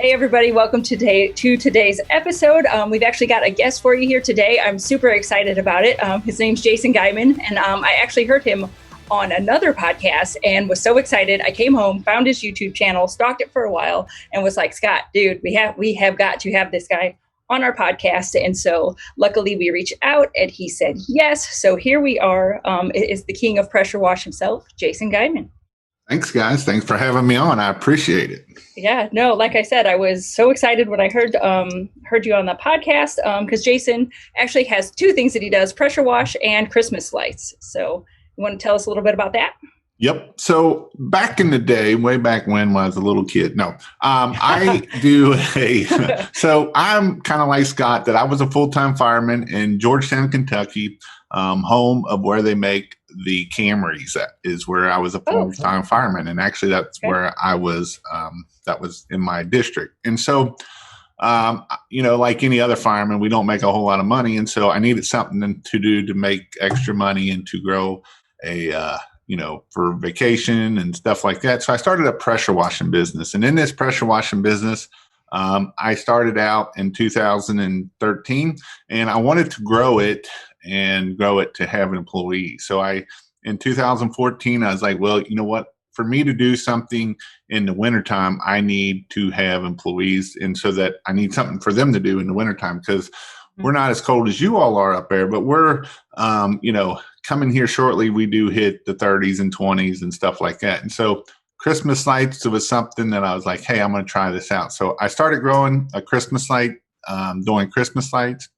Hey, everybody. Welcome to today's episode. We've actually got a guest for you here today. I'm super excited about it. His name's Jason Geiman, and I actually heard him on another podcast and was so excited. I came home, found his YouTube channel, stalked it for a while, and was like, Scott, dude, we have got to have this guy on our podcast. And so luckily we reached out and he said yes. So here we are. It is the king of pressure wash himself, Jason Geiman. Thanks, guys. Thanks for having me on. I appreciate it. Yeah, no, like I said, I was so excited when I heard you on the podcast because Jason actually has two things that he does: pressure wash and Christmas lights. So you want to tell us a little bit about that? Yep. So back in the day, way back when I was a little kid, I do so I'm kind of like Scott, that I was a full-time fireman in Georgetown, Kentucky, home of where they make the Camrys. That is where I was a full-time fireman. And actually that's where I was, that was in my district. And so, like any other fireman, we don't make a whole lot of money. And so I needed something to do to make extra money and to grow for vacation and stuff like that. So I started a pressure washing business. And in this pressure washing business, I started out in 2013 and I wanted to grow it to have employees. So in 2014, I was like, well, you know what? For me to do something in the wintertime, I need to have employees. And so that I need something for them to do in the wintertime, because we're not as cold as you all are up there, but we're, coming here shortly. We do hit the 30s and 20s and stuff like that. And so Christmas lights was something that I was like, hey, I'm going to try this out. So I started growing a Christmas light, doing Christmas lights.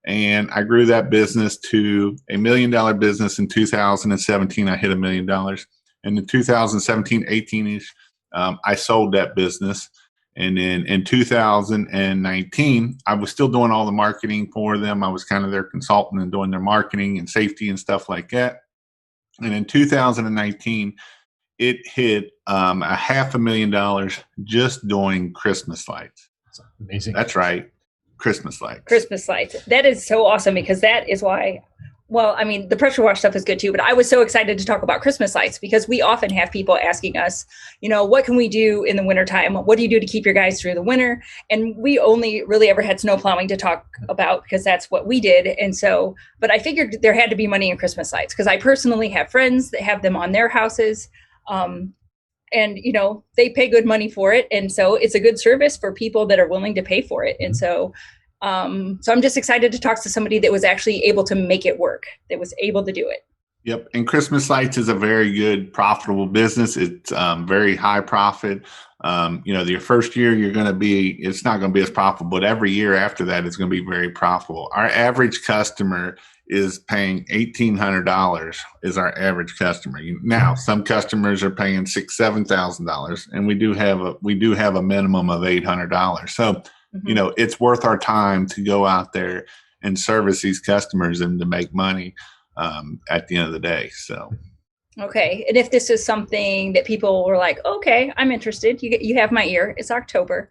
And I grew that business to $1 million business in 2017. I hit $1 million. And in 2017, 18-ish, I sold that business. And then in 2019, I was still doing all the marketing for them. I was kind of their consultant and doing their marketing and safety and stuff like that. And in 2019, it hit $500,000 just doing Christmas lights. That's amazing. That's right. Christmas lights. Christmas lights. That is so awesome, because that is why, well, I mean, the pressure wash stuff is good too, but I was so excited to talk about Christmas lights because we often have people asking us, what can we do in the wintertime? What do you do to keep your guys through the winter? And we only really ever had snow plowing to talk about because that's what we did. And so, but I figured there had to be money in Christmas lights because I personally have friends that have them on their houses. And, they pay good money for it. And so it's a good service for people that are willing to pay for it. And so I'm just excited to talk to somebody that was actually able to make it work, that was able to do it. Yep. And Christmas lights is a very good, profitable business. It's very high profit. Your first year, it's not going to be as profitable, but every year after that, it's going to be very profitable. Our average customer is paying $1,800 is our average customer. Now, some customers are paying $6,000, $7,000, and we do have a minimum of $800. So, it's worth our time to go out there and service these customers and to make money at the end of the day. So. Okay. And if this is something that people were like, okay, I'm interested, you have my ear, it's October.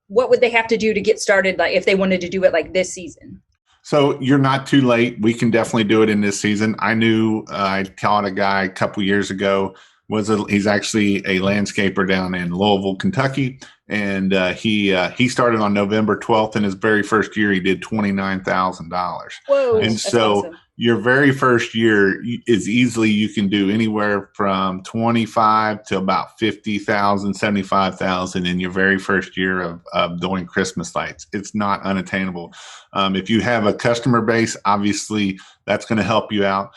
What would they have to do to get started? Like if they wanted to do it like this season? So you're not too late. We can definitely do it in this season. I taught a guy a couple years ago. He's actually a landscaper down in Louisville, Kentucky. And he started on November 12th. In his very first year, he did $29,000. Whoa! And so awesome. Your very first year is easily, you can do anywhere from 25 to about 50,000, 75,000 in your very first year of doing Christmas lights. It's not unattainable. If you have a customer base, obviously that's going to help you out.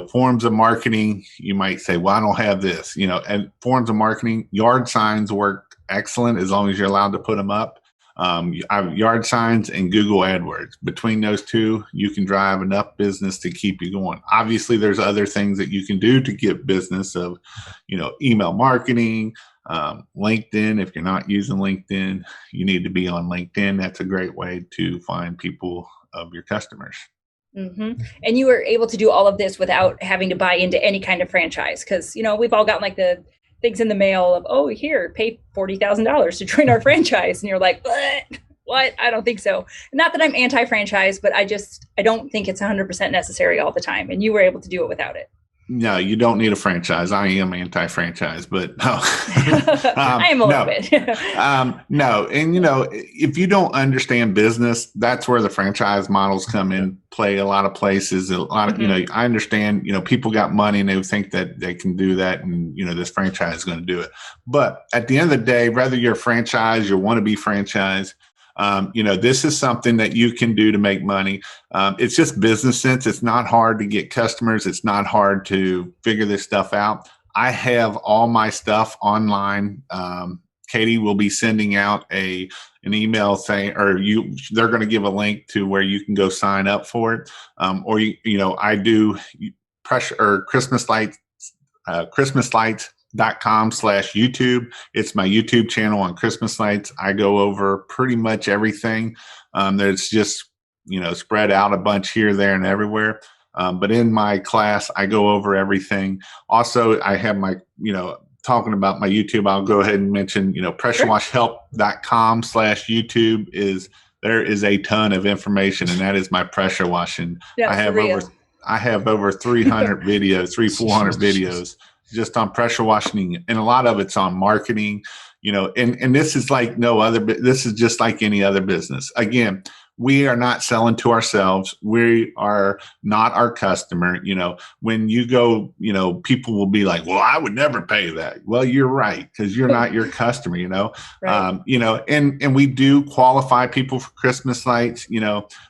Forms of marketing, you might say, well, I don't have this, and forms of marketing, yard signs work excellent as long as you're allowed to put them up. Yard signs and Google AdWords. Between those two, you can drive enough business to keep you going. Obviously, there's other things that you can do to get business of, email marketing, LinkedIn. If you're not using LinkedIn, you need to be on LinkedIn. That's a great way to find people of your customers. Mm-hmm. And you were able to do all of this without having to buy into any kind of franchise. Because, we've all gotten like the things in the mail of, oh, here, pay $40,000 to join our franchise. And you're like, what? I don't think so. Not that I'm anti-franchise, but I don't think it's 100% necessary all the time. And you were able to do it without it. No, you don't need a franchise. I am anti-franchise, but no, I am a little no, bit. no. And if you don't understand business, that's where the franchise models come in play. A lot of places, a lot of Mhm. I understand. People got money and they think that they can do that, and this franchise is going to do it. But at the end of the day, whether you're a franchise, you want to be franchise. This is something that you can do to make money. It's just business sense. It's not hard to get customers. It's not hard to figure this stuff out. I have all my stuff online. Katie will be sending out an email saying, or they're going to give a link to where you can go sign up for it. I do pressure or Christmas lights.com/YouTube. It's my YouTube channel on Christmas lights. I go over pretty much everything. There's just, spread out a bunch here, there, and everywhere. But in my class, I go over everything. Also, I have my, talking about my YouTube, I'll go ahead and mention, Sure. pressurewashhelp.com/YouTube there is a ton of information, and that is my pressure washing. Yeah, I for have over real. I have over 300 videos, 400 videos just on pressure washing, and a lot of it's on marketing. And this is like no other. This is just like any other business. Again, we are not selling to ourselves. We are not our customer. When you go, people will be like, "Well, I would never pay that." Well, you're right, because you're not your customer. Right. And we do qualify people for Christmas lights.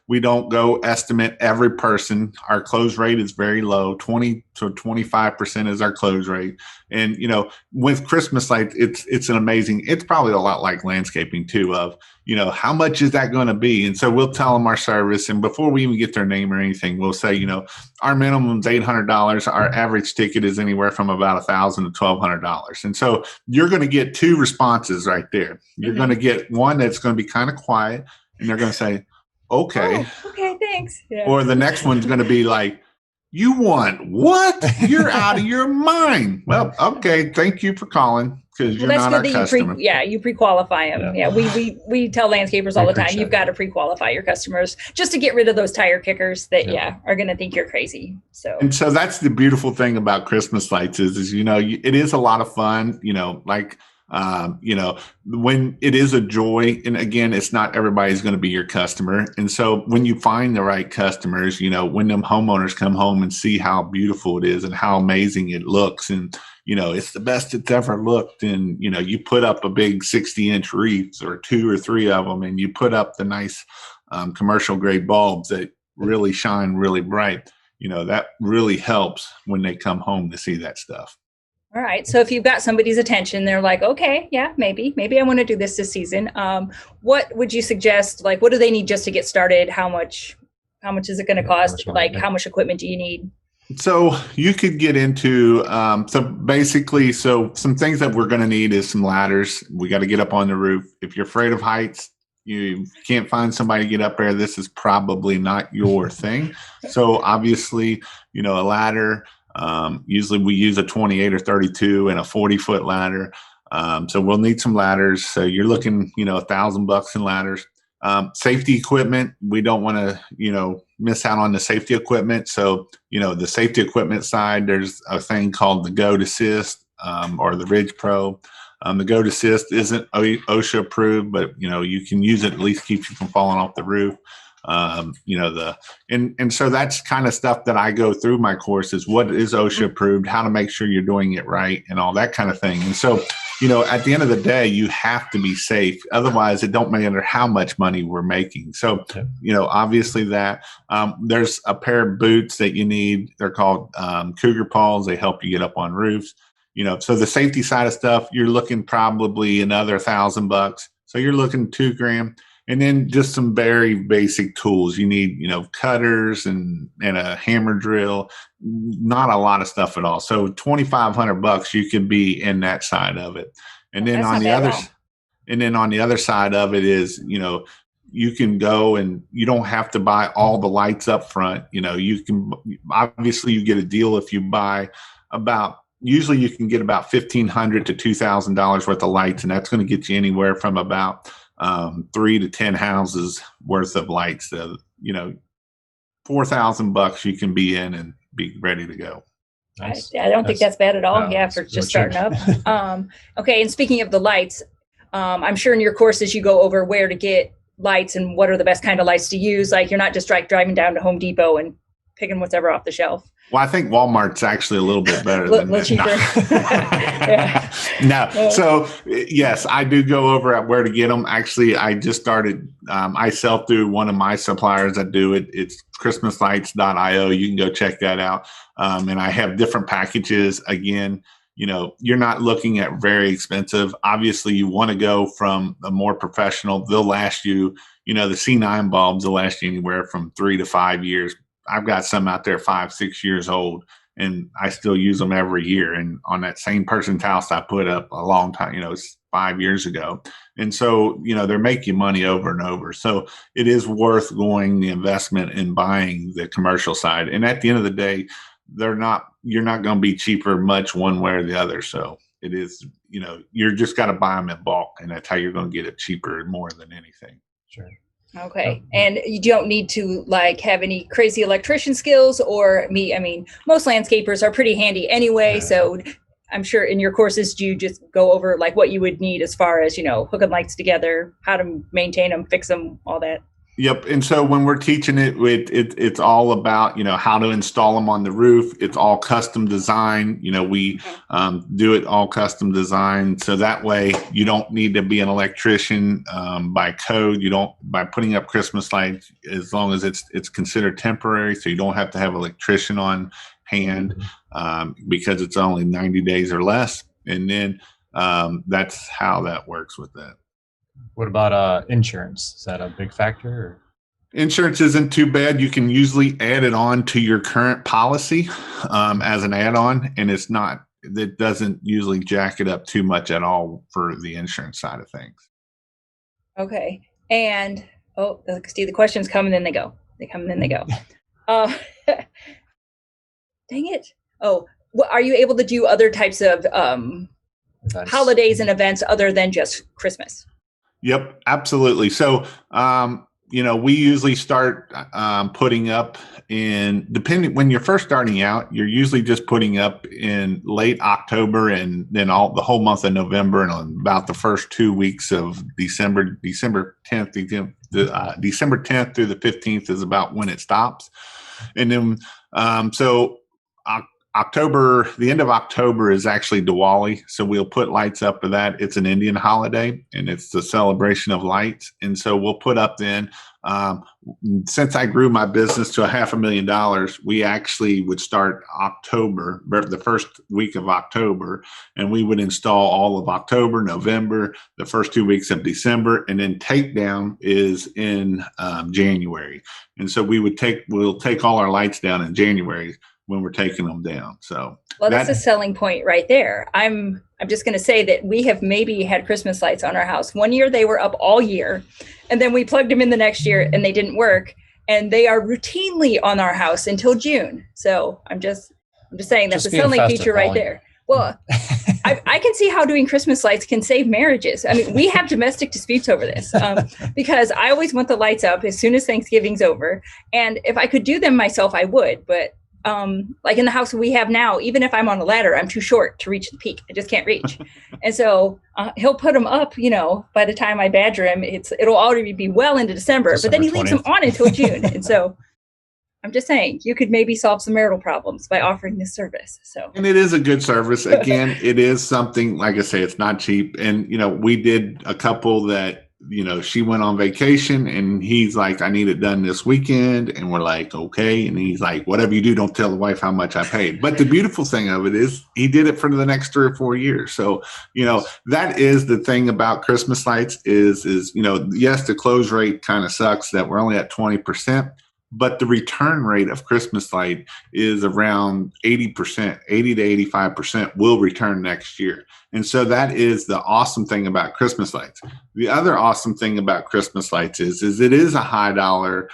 We don't go estimate every person. Our close rate is very low. 20 to 25% is our close rate. And with Christmas lights, it's an amazing. It's probably a lot like landscaping too. Of how much is that going to be? And so we'll tell them our service, and before we even get their name or anything, we'll say, our minimum is $800. Our average ticket is anywhere from about $1,000 to $1,200. And so you're going to get two responses right there. You're going to Hmm. get one that's going to be kind of quiet, and they're going to say, "Okay," Oh, okay. Thanks. Yeah. or the next one's going to be like, "You want what? You're out of your mind." Well, okay, thank you for calling, because Well, you're that's not good our that customer. you pre-qualify them. Yeah, we tell landscapers all the time, you've got to pre-qualify your customers just to get rid of those tire kickers that are going to think you're crazy. So And so that's the beautiful thing about Christmas lights is it is a lot of fun, when it is a joy. And again, it's not everybody's going to be your customer. And so when you find the right customers, when them homeowners come home and see how beautiful it is and how amazing it looks, and it's the best it's ever looked. And, you put up a big 60-inch wreaths or two or three of them, and you put up the nice commercial grade bulbs that really shine really bright. That really helps when they come home to see that stuff. all right. So if you've got somebody's attention, they're like, okay, yeah, maybe I want to do this season. What would you suggest? Like, what do they need just to get started? How much is it going to cost? Like, how much equipment do you need? So you could get into so some things that we're going to need is some ladders. We got to get up on the roof. If you're afraid of heights, you can't find somebody to get up there, this is probably not your thing. So obviously, a ladder. Usually we use a 28 or 32 and a 40-foot ladder. So we'll need some ladders. So you're looking, $1,000 in ladders. Safety equipment, we don't want to, miss out on the safety equipment. So, the safety equipment side, there's a thing called the Goat Assist or the Ridge Pro. The Goat Assist isn't OSHA approved, but you can use it, at least keeps you from falling off the roof. And so that's kind of stuff that I go through my course is what is OSHA approved, how to make sure you're doing it right, and all that kind of thing. And so, at the end of the day, you have to be safe. Otherwise, it don't matter how much money we're making. So, obviously that there's a pair of boots that you need. They're called Cougar Paws. They help you get up on roofs. So the safety side of stuff, you're looking probably another $1,000. So you're looking $2,000. And then just some very basic tools. You need, cutters and a hammer drill. Not a lot of stuff at all. So $2,500, you could be in that side of it. And then That's on not the bad other, at all. and then on the other side of it is, you can go and you don't have to buy all the lights up front. You can obviously you get a deal if you buy usually you can get about $1,500 to $2,000 worth of lights, and that's going to get you anywhere from about 3 to 10 houses worth of lights. $4,000 you can be in and be ready to go. Nice. I don't think that's bad at all. No, Yeah, it's for really just cheap. starting up. Okay, and speaking of the lights, I'm sure in your courses you go over where to get lights and what are the best kind of lights to use. Like you're not just driving down to Home Depot and picking whatever off the shelf. Well, I think Walmart's actually a little bit better than little that. cheaper. No. So yes, I do go over at where to get them. Actually, I just started. I sell through one of my suppliers that do it. It's christmaslights.io. You can go check that out. And I have different packages. Again, you're not looking at very expensive. Obviously, you want to go from a more professional. They'll last you. The C9 bulbs will last you anywhere from 3 to 5 years. I've got some out there 5, 6 years old, and I still use them every year. And on that same person's house, I put up a long time, it's 5 years ago. And so, they're making money over and over. So it is worth going the investment in buying the commercial side. And at the end of the day, you're not going to be cheaper much one way or the other. So it is, you're just got to buy them in bulk, and that's how you're going to get it cheaper more than anything. Sure. Okay. And you don't need to have any crazy electrician skills or me. I mean, most landscapers are pretty handy anyway. Yeah. So I'm sure in your courses, do you just go over what you would need as far as, hooking lights together, how to maintain them, fix them, all that? Yep. And so when we're teaching it's all about, how to install them on the roof. It's all custom design. We do it all custom design. So that way you don't need to be an electrician by code. By putting up Christmas lights, as long as it's considered temporary. So you don't have to have an electrician on hand because it's only 90 days or less. And then that's how that works with that. What about insurance? Is that a big factor? Or? Insurance isn't too bad. You can usually add it on to your current policy as an add-on, and it doesn't usually jack it up too much at all for the insurance side of things. Okay. And, see, the questions come and then they go. They come and then they go. Dang it. Oh, are you able to do other types of holidays and events other than just Christmas? Yep, absolutely. So, we usually start putting up depending when you're first starting out, you're usually just putting up in late October and then the whole month of November and about the first 2 weeks of December 10th, December 10th through the 15th is about when it stops. And then, October, the end of October is actually Diwali. So we'll put lights up for that. It's an Indian holiday and it's the celebration of lights. And so we'll put up then, since I grew my business to $500,000, we actually would start October, the first week of October, and we would install all of October, November, the first 2 weeks of December, and then takedown is in January. And so we'll take all our lights down in January when we're taking them down. So that's a selling point right there. I'm just going to say that we have maybe had Christmas lights on our house. One year they were up all year, and then we plugged them in the next year and they didn't work. And they are routinely on our house until June. So I'm just saying that's a selling feature right there. Well, I can see how doing Christmas lights can save marriages. I mean, we have domestic disputes over this because I always want the lights up as soon as Thanksgiving's over. And if I could do them myself, I would. But like in the house we have now, even if I'm on a ladder, I'm too short to reach the peak. I just can't reach. And so he'll put them up, by the time I badger him, it'll already be well into December, but then he 20th. Leaves them on until June. And so I'm just saying you could maybe solve some marital problems by offering this service. And it is a good service. Again, it is something, like I say, it's not cheap. And, we did a couple that, she went on vacation and he's like, I need it done this weekend. And we're like, okay. And he's like, whatever you do, don't tell the wife how much I paid. But the beautiful thing of it is he did it for the next 3 or 4 years. So, that is the thing about Christmas lights is, yes, the close rate kind of sucks that we're only at 20%. But the return rate of Christmas light is around 80%, 80 to 85% will return next year. And so that is the awesome thing about Christmas lights. The other awesome thing about Christmas lights is it is a high dollar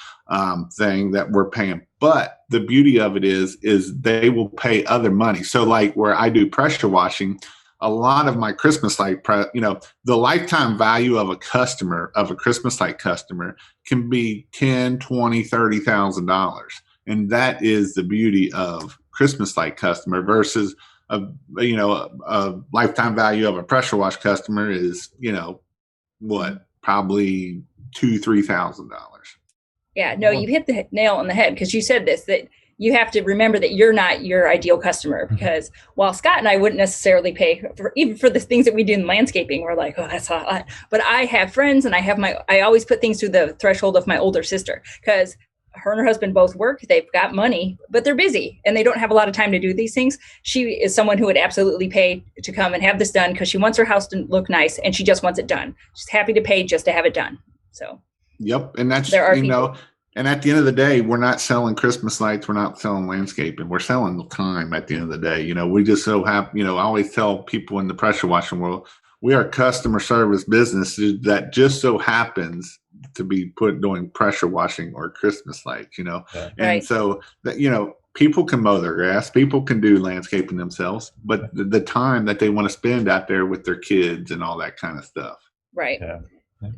thing that we're paying. But the beauty of it is they will pay other money. So like where I do pressure washing, a lot of my Christmas light, the lifetime value of a Christmas light customer can be $10,000, $20,000, $30,000. And that is the beauty of Christmas light customer versus a lifetime value of a pressure wash customer is, what, probably $2,000-$3,000. Yeah, no, you hit the nail on the head because you said this, that you have to remember that you're not your ideal customer, because while Scott and I wouldn't necessarily pay even for the things that we do in landscaping, we're like, oh, that's a lot. But I have friends, and I always put things through the threshold of my older sister, because her and her husband both work. They've got money, but they're busy and they don't have a lot of time to do these things. She is someone who would absolutely pay to come and have this done because she wants her house to look nice and she just wants it done. She's happy to pay just to have it done. So, yep. And that's, there are people. And at the end of the day, we're not selling Christmas lights. We're not selling landscaping. We're selling time at the end of the day. We just so have, I always tell people in the pressure washing world, we are a customer service business that just so happens to be doing pressure washing or Christmas lights, Yeah. And right. so that, people can mow their grass, people can do landscaping themselves, but the time that they want to spend out there with their kids and all that kind of stuff. Right. Yeah.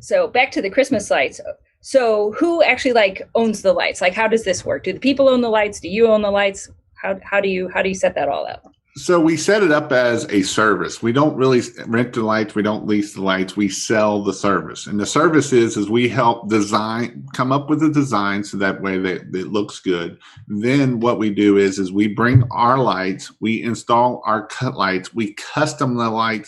So back to the Christmas lights. So who actually owns the lights? How does this work? Do the people own the lights? Do you own the lights? How do you set that all up? So we set it up as a service. We don't really rent the lights. We don't lease the lights. We sell the service. And the service is we help come up with a design so that way it looks good. Then what we do is we bring our lights, we install our cut lights, we customize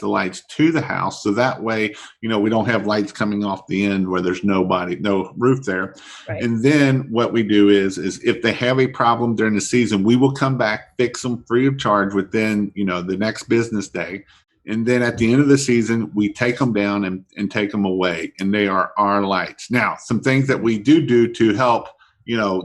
the lights to the house. So that way, we don't have lights coming off the end where there's no roof there. Right. And then what we do is if they have a problem during the season, we will come back, fix them free of charge within, the next business day. And then at the end of the season, we take them down and take them away. And they are our lights. Now, some things that we do to help,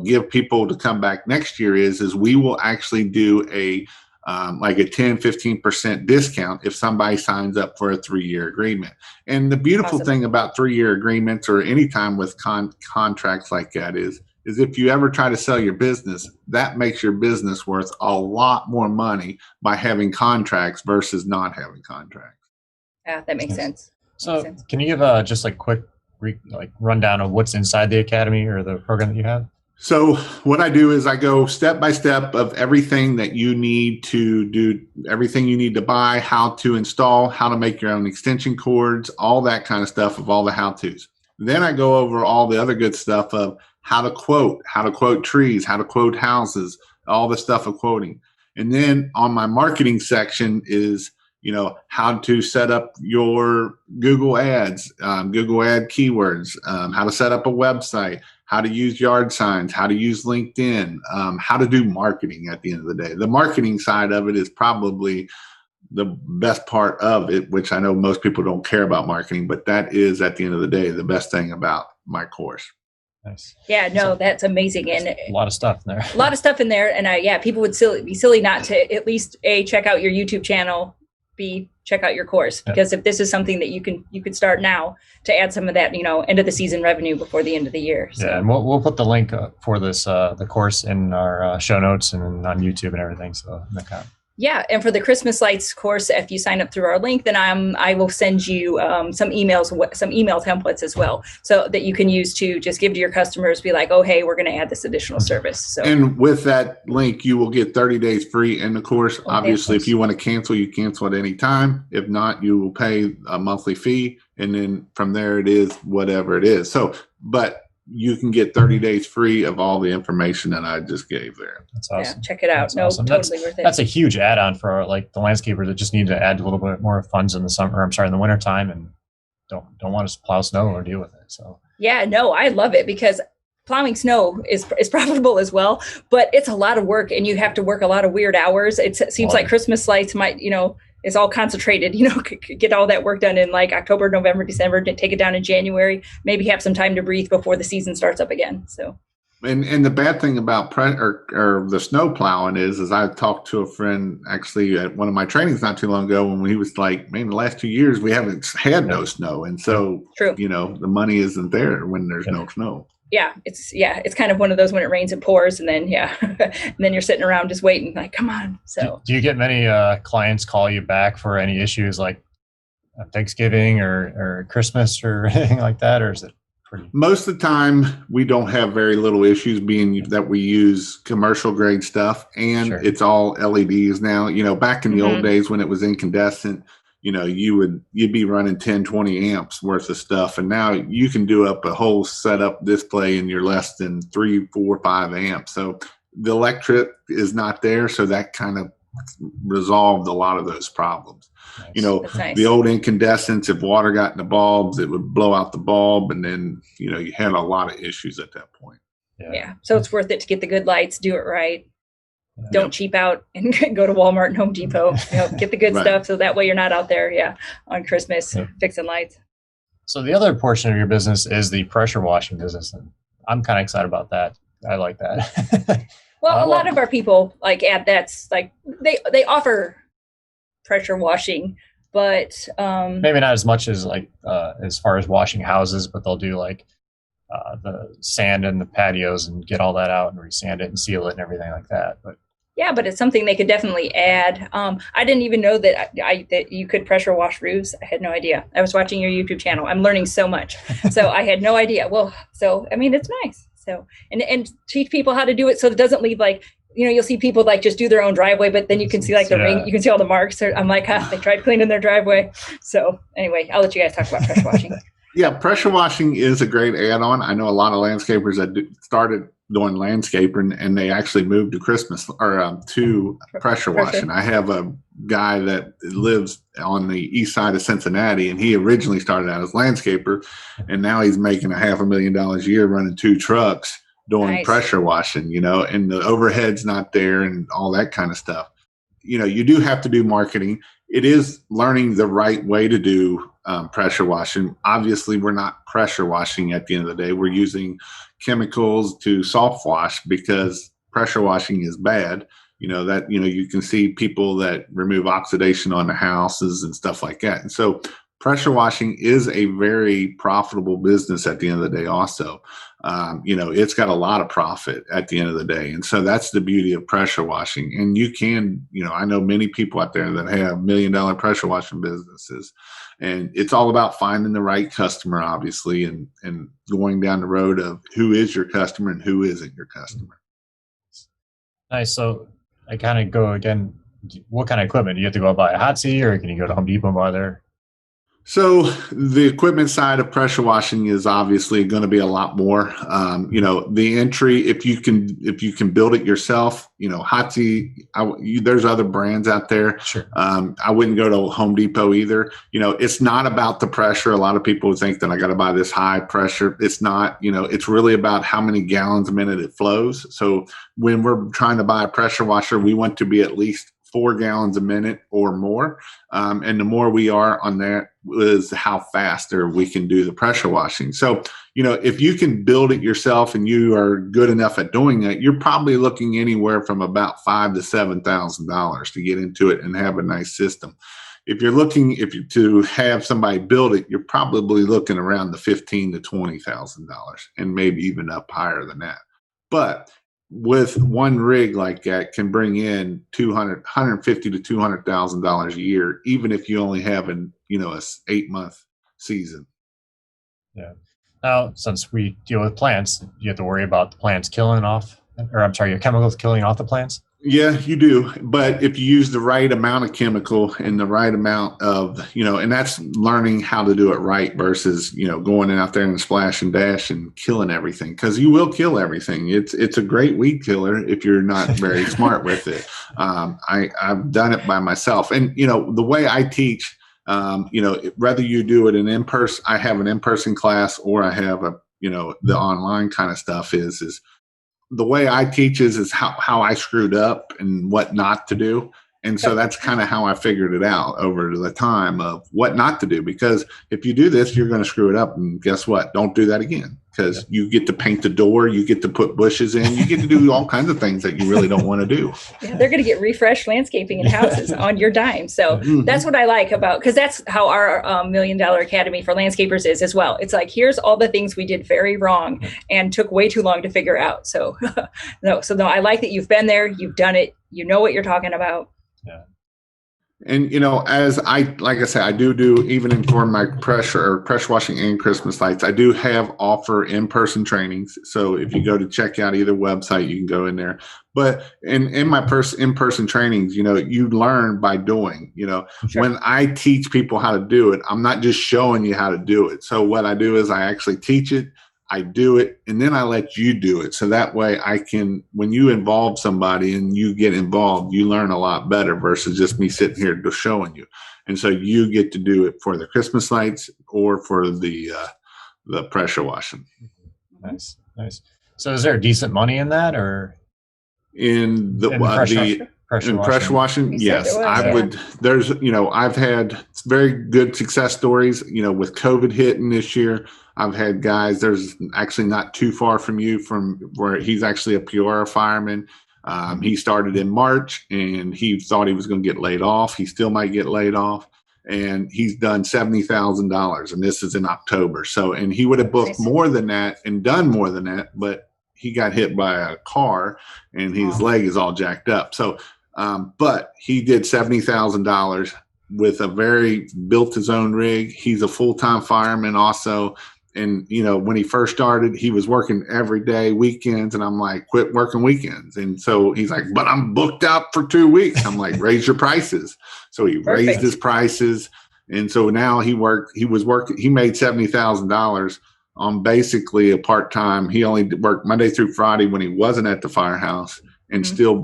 give people to come back next year is we will actually do a 10-15% discount if somebody signs up for a 3-year agreement. And the beautiful Awesome. thing about 3-year agreements or any time with contracts like that is if you ever try to sell your business, that makes your business worth a lot more money by having contracts versus not having contracts. Yeah, that makes sense. So can you give just a quick rundown of what's inside the academy or the program that you have? So what I do is I go step by step of everything that you need to do, everything you need to buy, how to install, how to make your own extension cords, all that kind of stuff of all the how-tos. Then I go over all the other good stuff of how to quote trees, how to quote houses, all the stuff of quoting. And then on my marketing section is, how to set up your Google ads, Google ad keywords, how to set up a website, how to use yard signs, how to use LinkedIn, how to do marketing at the end of the day. The marketing side of it is probably the best part of it, which I know most people don't care about marketing, but that is at the end of the day, the best thing about my course. Nice. Yeah, no, that's amazing. And a lot of stuff in there. A lot of stuff in there. And people would be silly not to at least check out your YouTube channel, B, check out your course, because if this is something that you could start now to add some of that, end of the season revenue before the end of the year. So. Yeah, and we'll put the link for this the course in our show notes and on YouTube and everything. So yeah, and for the Christmas lights course, if you sign up through our link, then I will send you some email templates as well, so that you can use to just give to your customers. Be like, oh, hey, we're going to add this additional service. So, and with that link, you will get 30 days free in the course. Obviously, if you want to cancel, you cancel at any time. If not, you will pay a monthly fee, and then from there it is whatever it is. So, but you can get 30 days free of all the information that I just gave there. That's awesome. Yeah, check it out. That's awesome. Totally worth it. That's a huge add-on for the landscapers that just need to add a little bit more funds in the winter time and don't want to plow snow or deal with it. So yeah, no, I love it because plowing snow is profitable as well, but it's a lot of work and you have to work a lot of weird hours. It seems like Christmas lights might, it's all concentrated, get all that work done in October, November, December, take it down in January, maybe have some time to breathe before the season starts up again. So, and the bad thing about or the snow plowing is I talked to a friend actually at one of my trainings not too long ago when he was like, man, the last 2 years we haven't had no snow. And so, true. The money isn't there when there's no snow. Yeah, it's kind of one of those when it rains it pours, and then and then you're sitting around just waiting, like, come on. So do you get many clients call you back for any issues like Thanksgiving or Christmas or anything like that, or is it pretty. Most of the time, we don't have very little issues being that we use commercial grade stuff, and it's all LEDs now. Back in the old days when it was incandescent, you'd be running 10, 20 amps worth of stuff. And now you can do up a whole setup display and you're less than 3, 4, 5 amps. So the electric is not there. So that kind of resolved a lot of those problems. Nice. The old incandescents, if water got in the bulbs, it would blow out the bulb. And then, you had a lot of issues at that point. Yeah. So it's worth it to get the good lights, do it right. Don't cheap out and go to Walmart and Home Depot. Get the good stuff so that way you're not out there, on Christmas fixing lights. So the other portion of your business is the pressure washing business, and I'm kind of excited about that. I like that. Well, a lot of our people that's like they offer pressure washing, but maybe not as much as as far as washing houses, but they'll do the sand in the patios and get all that out and resand it and seal it and everything like that. But it's something they could definitely add. I didn't even know that that you could pressure wash roofs. I had no idea. I was watching your YouTube channel. I'm learning so much. So I had no idea. Well, so I mean, it's nice. So and teach people how to do it so it doesn't leave you'll see people just do their own driveway, but then you can see the ring. You can see all the marks. I'm like, they tried cleaning their driveway. So anyway, I'll let you guys talk about pressure washing. Yeah, pressure washing is a great add-on. I know a lot of landscapers that started doing landscaping and they actually moved to Christmas or to pressure washing. I have a guy that lives on the east side of Cincinnati, and he originally started out as landscaper, and now he's making $500,000 a year running 2 trucks doing pressure washing, and the overhead's not there and all that kind of stuff. You do have to do marketing. It is learning the right way to do pressure washing. Obviously, we're not pressure washing at the end of the day. We're using chemicals to soft wash because pressure washing is bad. You can see people that remove oxidation on the houses and stuff like that. And so pressure washing is a very profitable business at the end of the day also. It's got a lot of profit at the end of the day. And so that's the beauty of pressure washing. And you can, I know many people out there that have $1 million pressure washing businesses. And it's all about finding the right customer, obviously, and going down the road of who is your customer and who isn't your customer. Nice. So I kind of go again, what kind of equipment? Do you have to go buy a hot seat, or can you go to Home Depot and buy there? So the equipment side of pressure washing is obviously going to be a lot more. The entry, if you can build it yourself, Hotzi, there's other brands out there. Sure. I wouldn't go to Home Depot either. It's not about the pressure. A lot of people think that I got to buy this high pressure. It's not. It's really about how many gallons a minute it flows. So when we're trying to buy a pressure washer, we want to be at least 4 gallons a minute or more. And the more we are on that is how faster we can do the pressure washing. So, if you can build it yourself and you are good enough at doing it, you're probably looking anywhere from about $5,000 to $7,000 to get into it and have a nice system. If you're looking, to have somebody build it, you're probably looking around the $15,000 to $20,000 and maybe even up higher than that. But with one rig like that can bring in $150,000 to $200,000 a year, even if you only have a 8-month season. Yeah. Now, since we deal with plants, you have to worry about the plants your chemicals killing off the plants. Yeah, you do. But if you use the right amount of chemical and the right amount of, and that's learning how to do it right versus, going out there and splash and dash and killing everything, because you will kill everything. It's a great weed killer if you're not very smart with it. I've done it by myself. And, the way I teach, whether you do it in person, I have an in-person class, or I have the online kind of stuff is the way I teach is how I screwed up and what not to do. And so that's kind of how I figured it out over the time of what not to do. Because if you do this, you're going to screw it up. And guess what? Don't do that again. Because you get to paint the door, you get to put bushes in, you get to do all kinds of things that you really don't want to do. Yeah, they're going to get refreshed landscaping in houses on your dime. So that's what I like about, because that's how our $1 Million Academy for Landscapers is as well. It's like, here's all the things we did very wrong and took way too long to figure out. So no, I like that you've been there, you've done it, you know what you're talking about. Yeah. And, like I said, I do even for my pressure washing and Christmas lights, I do offer in-person trainings. So if you go to check out either website, you can go in there. But in my in-person trainings, you learn by doing, Sure. When I teach people how to do it, I'm not just showing you how to do it. So what I do is I actually teach it. I do it, and then I let you do it. So that way when you involve somebody and you get involved, you learn a lot better versus just me sitting here just showing you. And so you get to do it for the Christmas lights or for the pressure washing. Nice. So is there decent money in that, or in the pressure washing? Yes, I would. There's, I've had very good success stories, with COVID hitting this year. I've had guys, there's actually not too far from you from where he's actually a Peoria fireman. He started in March and he thought he was going to get laid off. He still might get laid off. And he's done $70,000, and this is in October. So, and he would have booked more than that and done more than that, but he got hit by a car and his leg is all jacked up. So, but he did $70,000 with built his own rig. He's a full-time fireman also. And, when he first started, he was working every day, weekends. And I'm like, quit working weekends. And so he's like, but I'm booked out for 2 weeks. I'm like, raise your prices. So he raised his prices. And so now he made $70,000 on basically a part-time. He only worked Monday through Friday when he wasn't at the firehouse, and still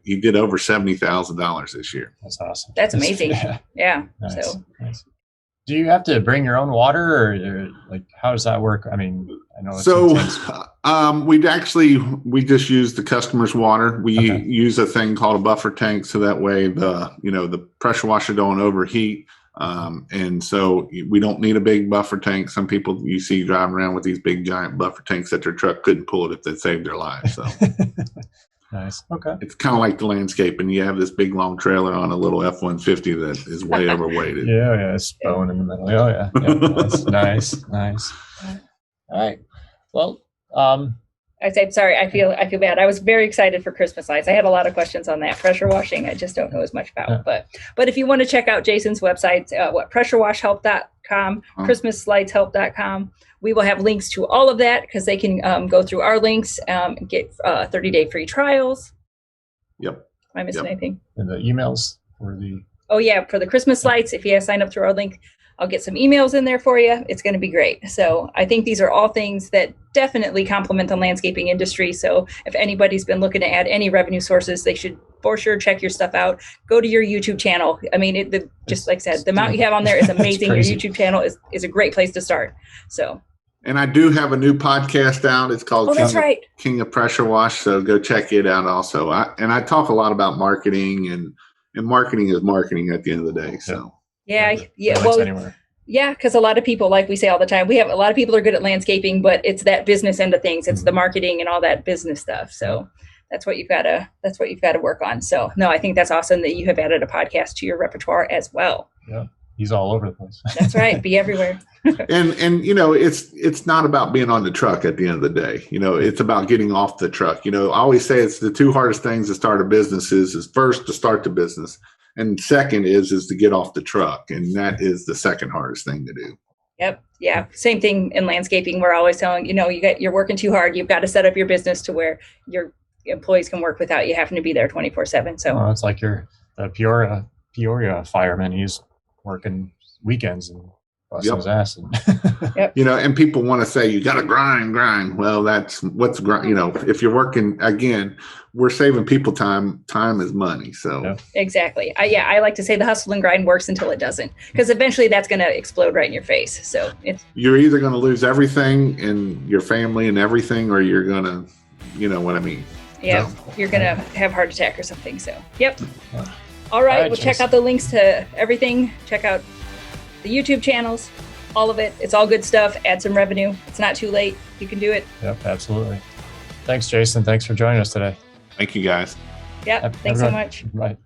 he did over $70,000 this year. That's awesome. That's amazing. Yeah. Nice. Nice. Do you have to bring your own water, or like, how does that work? I mean, I know. So we just use the customer's water. We use a thing called a buffer tank, so that way the pressure washer don't overheat. And so we don't need a big buffer tank. Some people you see driving around with these big giant buffer tanks that their truck couldn't pull it if they saved their lives. So. Nice. Okay. It's kind of like the landscape, and you have this big long trailer on a little F-150 that is way overweighted. Yeah, it's bone in the middle. Oh yeah, that's nice. All right. Well, I say, sorry, I feel bad. I was very excited for Christmas lights. I had a lot of questions on that pressure washing. I just don't know as much about. But if you want to check out Jason's website, pressurewashhelp.com, christmaslightshelp.com. We will have links to all of that because they can go through our links and get 30-day free trials. Yep. Am I missing anything? And the emails for the... Oh, yeah. For the Christmas lights, if you sign up through our link, I'll get some emails in there for you. It's going to be great. So I think these are all things that definitely complement the landscaping industry. So if anybody's been looking to add any revenue sources, they should for sure check your stuff out. Go to your YouTube channel. I mean, just like I said, the amount you have on there is amazing. Your YouTube channel is a great place to start. So. And I do have a new podcast out. It's called King of Pressure Wash. So go check it out also. I talk a lot about marketing, and marketing is marketing at the end of the day. So. Yeah. Well, yeah, because a lot of people, like we say all the time, we have a lot of people are good at landscaping, but it's that business end of things. It's the marketing and all that business stuff. So that's what you've got to work on. So no, I think that's awesome that you have added a podcast to your repertoire as well. Yeah, he's all over the place. That's right. Be everywhere. and it's not about being on the truck at the end of the day. It's about getting off the truck. I always say it's the two hardest things to start a business is first to start the business. And second is to get off the truck. And that is the second hardest thing to do. Yep. Yeah. Same thing in landscaping. We're always telling, you're working too hard. You've got to set up your business to where your employees can work without you having to be there 24/7. So it's like the Peoria fireman. He's working weekends and busting his ass. And people want to say, you got to grind. Well, that's what's grind. If you're working, again, we're saving people time. Time is money. So exactly. I like to say the hustle and grind works until it doesn't, because eventually that's going to explode right in your face. So you're either going to lose everything in your family and everything, or you're going to, you know what I mean? Yeah. You're going to have a heart attack or something. So, yep. All right. We'll check out the links to everything. Check out the YouTube channels, all of it. It's all good stuff. Add some revenue. It's not too late. You can do it. Yep, absolutely. Thanks, Jason. Thanks for joining us today. Thank you, guys. Yep. Thanks so much. Bye.